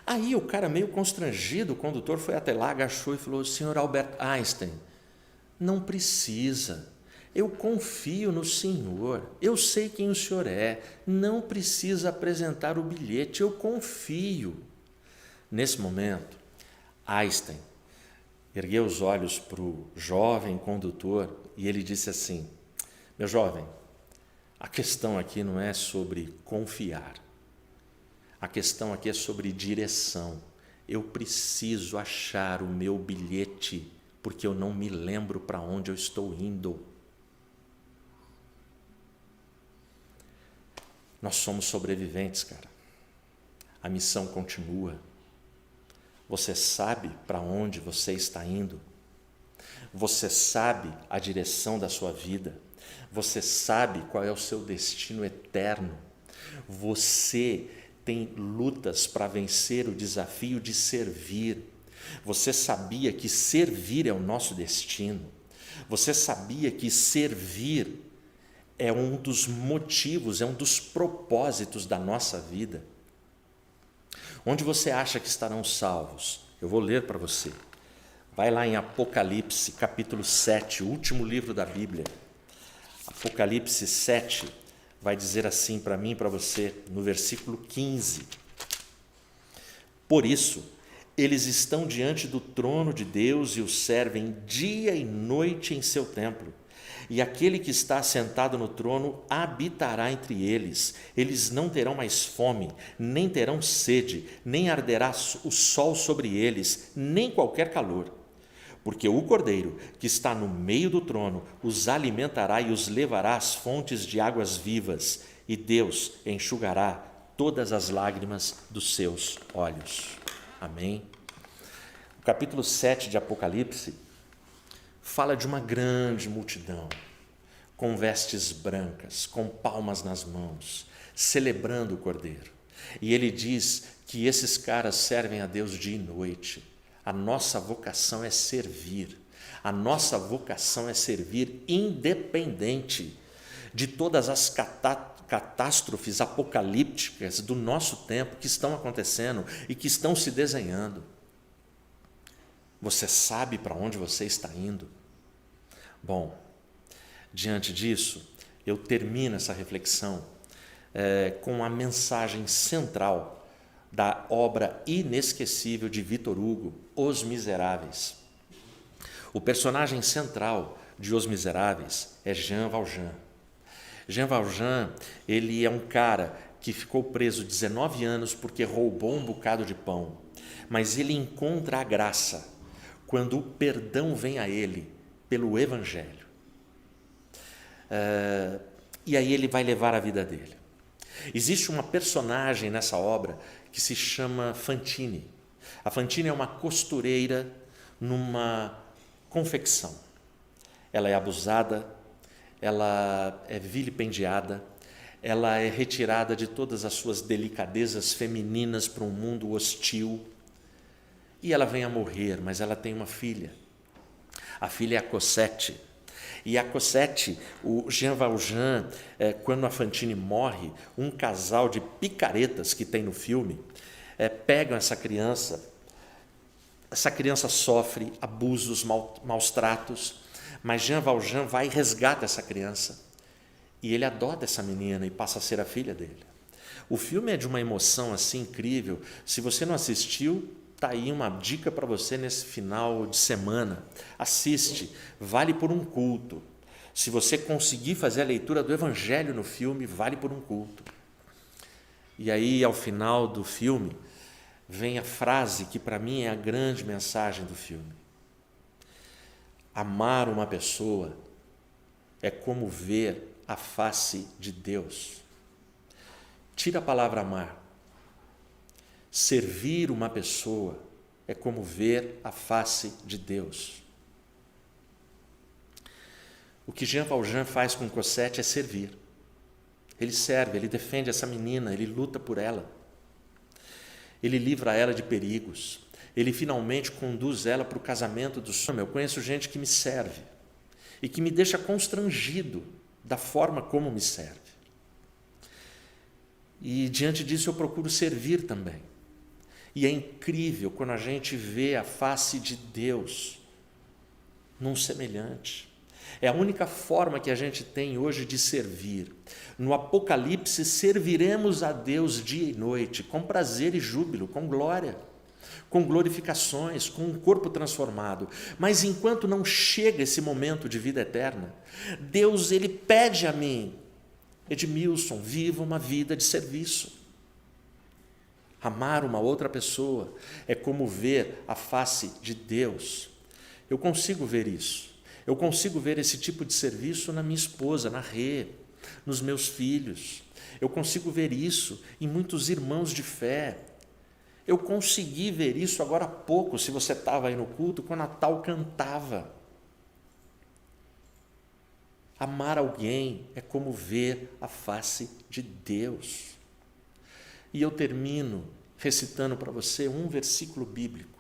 Aí o cara, meio constrangido, o condutor foi até lá, agachou e falou: senhor Albert Einstein, não precisa, eu confio no senhor, eu sei quem o senhor é, não precisa apresentar o bilhete, eu confio. Nesse momento, Einstein ergueu os olhos para o jovem condutor e ele disse assim: meu jovem, a questão aqui não é sobre confiar, a questão aqui é sobre direção. Eu preciso achar o meu bilhete, porque eu não me lembro para onde eu estou indo. Nós somos sobreviventes, cara. A missão continua. Você sabe para onde você está indo? Você sabe a direção da sua vida? Você sabe qual é o seu destino eterno? Você tem lutas para vencer o desafio de servir. Você sabia que servir é o nosso destino? Você sabia que servir é um dos motivos, é um dos propósitos da nossa vida? Onde você acha que estarão salvos? Eu vou ler para você. Vai lá em Apocalipse, capítulo 7, o último livro da Bíblia. Apocalipse 7 vai dizer assim para mim e para você, no versículo 15. Por isso, eles estão diante do trono de Deus e o servem dia e noite em seu templo. E aquele que está sentado no trono habitará entre eles. Eles não terão mais fome, nem terão sede, nem arderá o sol sobre eles, nem qualquer calor. Porque o Cordeiro, que está no meio do trono, os alimentará e os levará às fontes de águas vivas, e Deus enxugará todas as lágrimas dos seus olhos. Amém? O capítulo 7 de Apocalipse fala de uma grande multidão, com vestes brancas, com palmas nas mãos, celebrando o Cordeiro. E ele diz que esses caras servem a Deus dia e noite. A nossa vocação é servir. A nossa vocação é servir independente de todas as catástrofes apocalípticas do nosso tempo que estão acontecendo e que estão se desenhando. Você sabe para onde você está indo? Bom, diante disso, eu termino essa reflexão com a mensagem central da obra inesquecível de Victor Hugo, Os Miseráveis. O personagem central de Os Miseráveis é Jean Valjean. Jean Valjean, ele é um cara que ficou preso 19 anos porque roubou um bocado de pão, mas ele encontra a graça quando o perdão vem a ele pelo Evangelho. E aí ele vai levar a vida dele. Existe uma personagem nessa obra que se chama Fantine. A Fantine é uma costureira numa confecção. Ela é abusada, ela é vilipendiada, ela é retirada de todas as suas delicadezas femininas para um mundo hostil. E ela vem a morrer, mas ela tem uma filha. A filha é a Cosette. E a Cosette, o Jean Valjean, quando a Fantine morre, um casal de picaretas que tem no filme, pegam essa criança. Essa criança sofre abusos, maus tratos, mas Jean Valjean vai e resgata essa criança. E ele adota essa menina e passa a ser a filha dele. O filme é de uma emoção assim incrível. Se você não assistiu, está aí uma dica para você nesse final de semana. Assiste, vale por um culto. Se você conseguir fazer a leitura do Evangelho no filme, vale por um culto. E aí, ao final do filme, vem a frase que para mim é a grande mensagem do filme. Amar uma pessoa é como ver a face de Deus. Tira a palavra amar. Servir uma pessoa é como ver a face de Deus. O que Jean Valjean faz com Cosette é servir. Ele serve, ele defende essa menina, ele luta por ela. Ele livra ela de perigos. Ele finalmente conduz ela para o casamento do sonho. Eu conheço gente que me serve e que me deixa constrangido da forma como me serve. E diante disso eu procuro servir também. E é incrível quando a gente vê a face de Deus num semelhante. É a única forma que a gente tem hoje de servir. No Apocalipse, serviremos a Deus dia e noite, com prazer e júbilo, com glória, com glorificações, com um corpo transformado. Mas enquanto não chega esse momento de vida eterna, Deus ele pede a mim, Edmilson, viva uma vida de serviço. Amar uma outra pessoa é como ver a face de Deus. Eu consigo ver isso. Eu consigo ver esse tipo de serviço na minha esposa, na Rê, nos meus filhos. Eu consigo ver isso em muitos irmãos de fé. Eu consegui ver isso agora há pouco, se você estava aí no culto, quando a Natal cantava. Amar alguém é como ver a face de Deus. E eu termino recitando para você um versículo bíblico.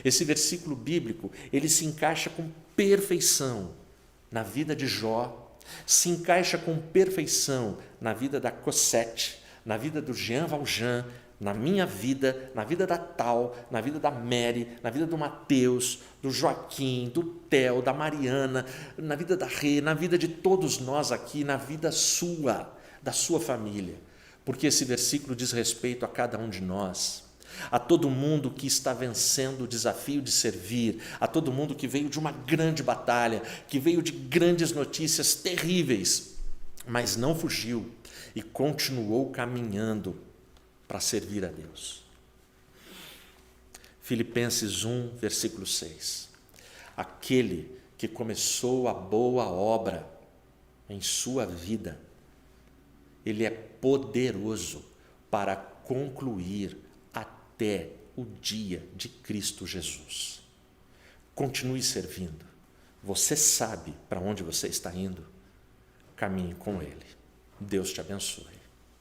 Esse versículo bíblico, ele se encaixa com perfeição na vida de Jó, se encaixa com perfeição na vida da Cosette, na vida do Jean Valjean, na minha vida, na vida da Tal, na vida da Mary, na vida do Mateus, do Joaquim, do Theo, da Mariana, na vida da Rê, na vida de todos nós aqui, na vida sua, da sua família. Porque esse versículo diz respeito a cada um de nós, a todo mundo que está vencendo o desafio de servir, a todo mundo que veio de uma grande batalha, que veio de grandes notícias terríveis, mas não fugiu e continuou caminhando para servir a Deus. Filipenses 1, versículo 6. Aquele que começou a boa obra em sua vida, ele é poderoso para concluir até o dia de Cristo Jesus. Continue servindo, Você sabe para onde você está indo? Caminhe com Ele. Deus te abençoe.